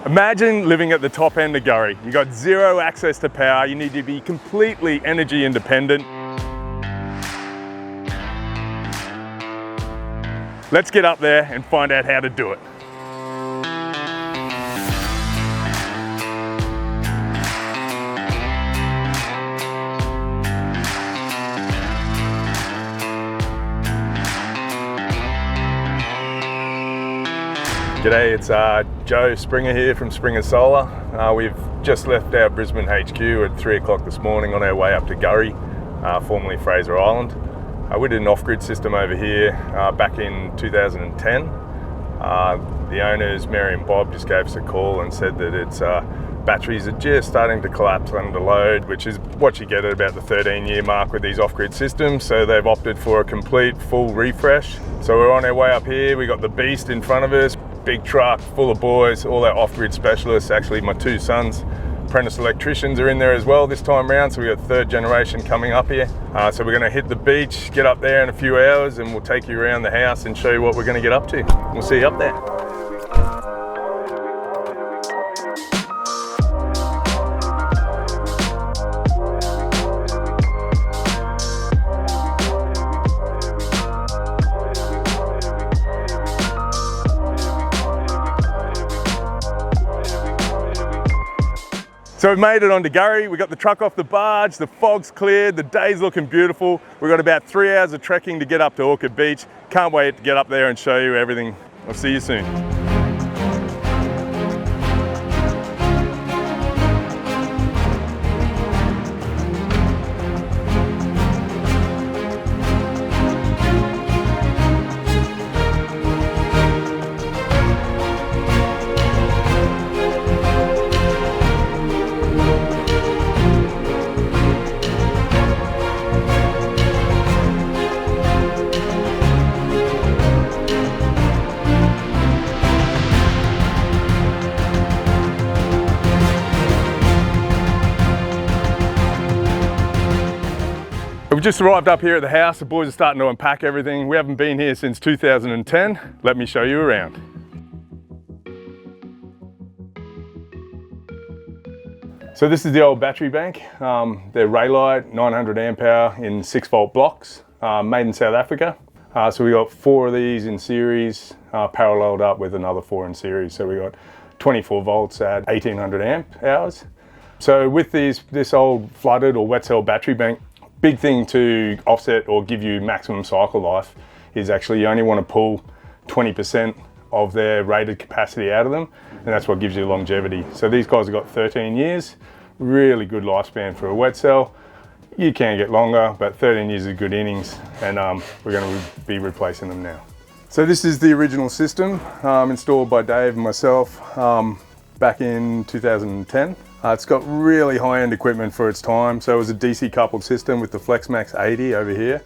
Imagine living at the top end of Gurry. You've got zero access to power, you need to be completely energy independent. Let's get up there and find out how to do it. G'day, it's Joe Springer here from Trina Solar. We've just left our Brisbane HQ at 3 o'clock this morning on our way up to Gurry, formerly Fraser Island. We did an off-grid system over here back in 2010. The owners, Mary and Bob, just gave us a call and said that its batteries are just starting to collapse under load, which is what you get at about the 13-year mark with these off-grid systems. So they've opted for a complete full refresh. So we're on our way up here. We got the beast in front of us. Big truck full of boys, all our off-grid specialists. Actually, my two sons, apprentice electricians, are in there as well this time round, so we got third generation coming up here. So we're going to hit the beach, get up there in a few hours, and we'll take you around the house and show you what we're going to get up to. We'll see you up there. So we've made it onto Gurry. We got the truck off the barge, the fog's cleared, the day's looking beautiful. We've got about 3 hours of trekking to get up to Orchard Beach. Can't wait to get up there and show you everything. I'll see you soon. We've just arrived up here at the house. The boys are starting to unpack everything. We haven't been here since 2010. Let me show you around. So this is the old battery bank. They're Raylight, 900 amp hour in 6-volt blocks, made in South Africa. So we got 4 of these in series, paralleled up with another 4 in series. So we got 24 volts at 1800 amp hours. So with this old flooded or wet cell battery bank, big thing to offset or give you maximum cycle life is actually you only want to pull 20% of their rated capacity out of them, and that's what gives you longevity. So these guys have got 13 years, really good lifespan for a wet cell. You can get longer, but 13 years is good innings, and we're going to be replacing them now. So this is the original system installed by Dave and myself back in 2010. It's got really high-end equipment for its time. So it was a DC coupled system with the FlexMax 80 over here.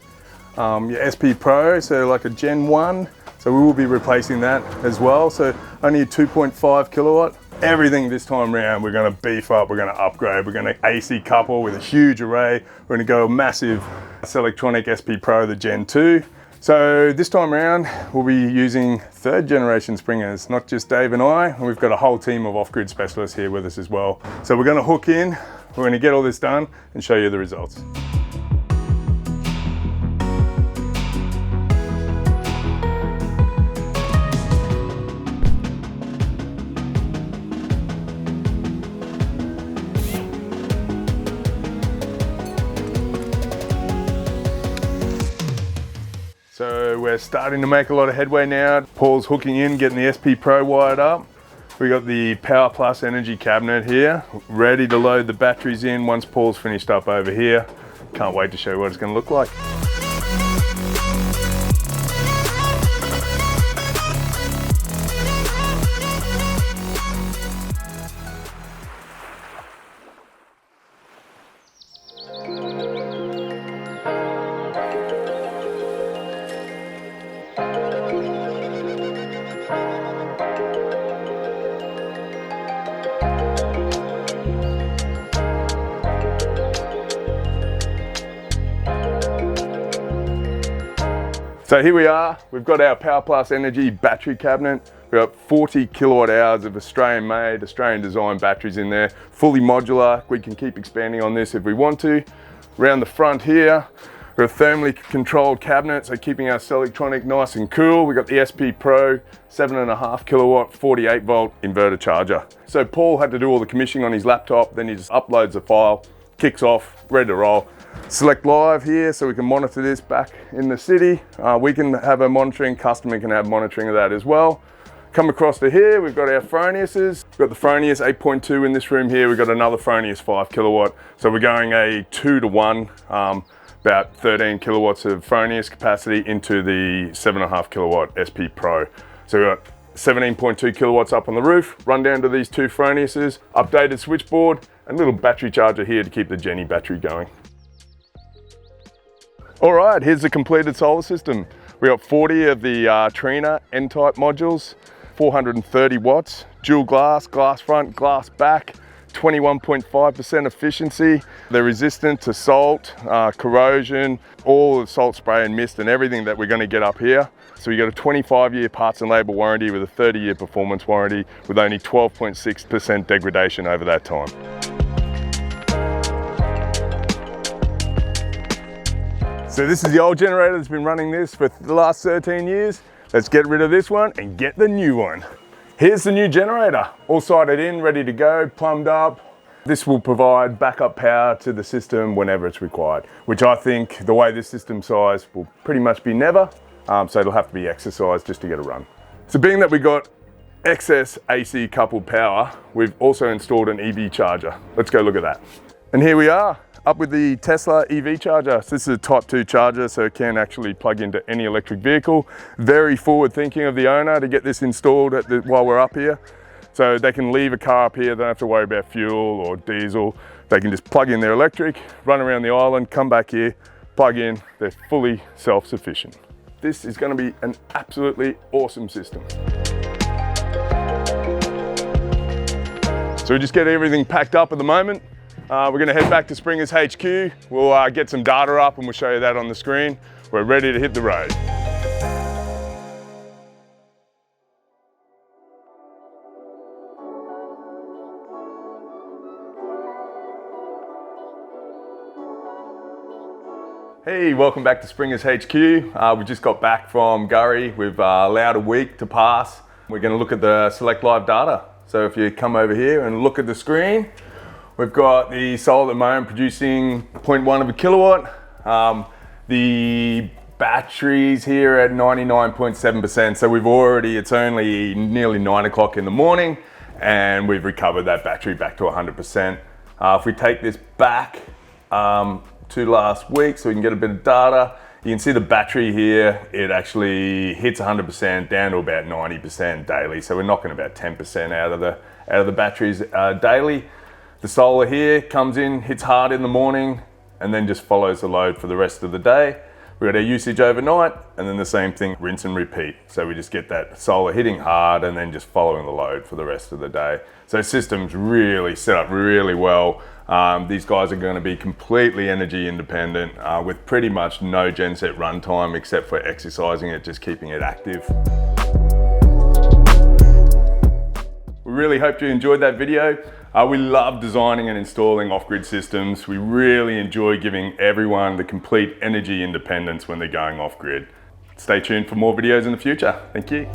Your SP Pro, so like a Gen 1. So we will be replacing that as well. So only a 2.5 kilowatt. Everything this time around, we're going to beef up, we're going to upgrade, we're going to AC couple with a huge array. We're going to go a massive Selectronic SP Pro, the Gen 2. So this time around, we'll be using 3rd generation springers, not just Dave and I, and we've got a whole team of off-grid specialists here with us as well. So we're going to hook in, we're going to get all this done and show you the results. So we're starting to make a lot of headway now. Paul's hooking in, getting the SP Pro wired up. We got the PowerPlus energy cabinet here, ready to load the batteries in once Paul's finished up over here. Can't wait to show you what it's going to look like. So here we are, we've got our PowerPlus Energy battery cabinet We've got 40 kilowatt hours of Australian made, Australian designed batteries in there, fully modular. We can keep expanding on this if we want to. Around the front here, we've got a thermally controlled cabinet, so keeping our Selectronic nice and cool. We've got the SP Pro, 7.5 kilowatt, 48 volt inverter charger. So Paul had to do all the commissioning on his laptop, then he just uploads the file, kicks off, ready to roll. Select live here so we can monitor this back in the city. We can have a monitoring, customer can have monitoring of that as well. Come across to here, we've got our Froniuses. We've got the Fronius 8.2 in this room here. We've got another Fronius 5 kilowatt. So we're going a 2 to 1, about 13 kilowatts of Fronius capacity into the 7.5 kilowatt SP Pro. So we've got 17.2 kilowatts up on the roof, run down to these two Froniuses, updated switchboard, and a little battery charger here to keep the Jenny battery going. All right, here's the completed solar system. We got 40 of the Trina N-type modules, 430 watts, dual glass, glass front, glass back, 21.5% efficiency. They're resistant to salt, corrosion, all the salt spray and mist and everything that we're gonna get up here. So you got a 25-year parts and labor warranty with a 30-year performance warranty with only 12.6% degradation over that time. So this is the old generator that's been running this for the last 13 years. Let's get rid of this one and get the new one. Here's the new generator, all sided in, ready to go, plumbed up. This will provide backup power to the system whenever it's required, which I think the way this system's sized will pretty much be never, so it'll have to be exercised just to get a run. So being that we got excess AC coupled power, we've also installed an EV charger. Let's go look at that. And here we are, up with the Tesla EV charger. So this is a type 2 charger, so it can actually plug into any electric vehicle. Very forward thinking of the owner to get this installed while we're up here. So they can leave a car up here, they don't have to worry about fuel or diesel. They can just plug in their electric, run around the island, come back here, plug in, they're fully self-sufficient. This is gonna be an absolutely awesome system. So we just get everything packed up at the moment. We're gonna head back to Springers HQ. We'll get some data up and we'll show you that on the screen. We're ready to hit the road. Hey, welcome back to Springers HQ. We just got back from Gari. We've allowed a week to pass. We're gonna look at the Select Live data. So if you come over here and look at the screen, we've got the solar at the moment producing 0.1 of a kilowatt. The batteries here at 99.7%. So we've already, it's only nearly 9 o'clock in the morning and we've recovered that battery back to 100%. If we take this back to last week so we can get a bit of data, you can see the battery here, it actually hits 100% down to about 90% daily. So we're knocking about 10% out of the batteries daily. The solar here comes in, hits hard in the morning, and then just follows the load for the rest of the day. We've got our usage overnight, and then the same thing, rinse and repeat. So we just get that solar hitting hard and then just following the load for the rest of the day. So the system's really set up really well. These guys are going to be completely energy independent with pretty much no genset runtime except for exercising it, just keeping it active. We really hope you enjoyed that video. We love designing and installing off-grid systems. We really enjoy giving everyone the complete energy independence when they're going off-grid. Stay tuned for more videos in the future. Thank you.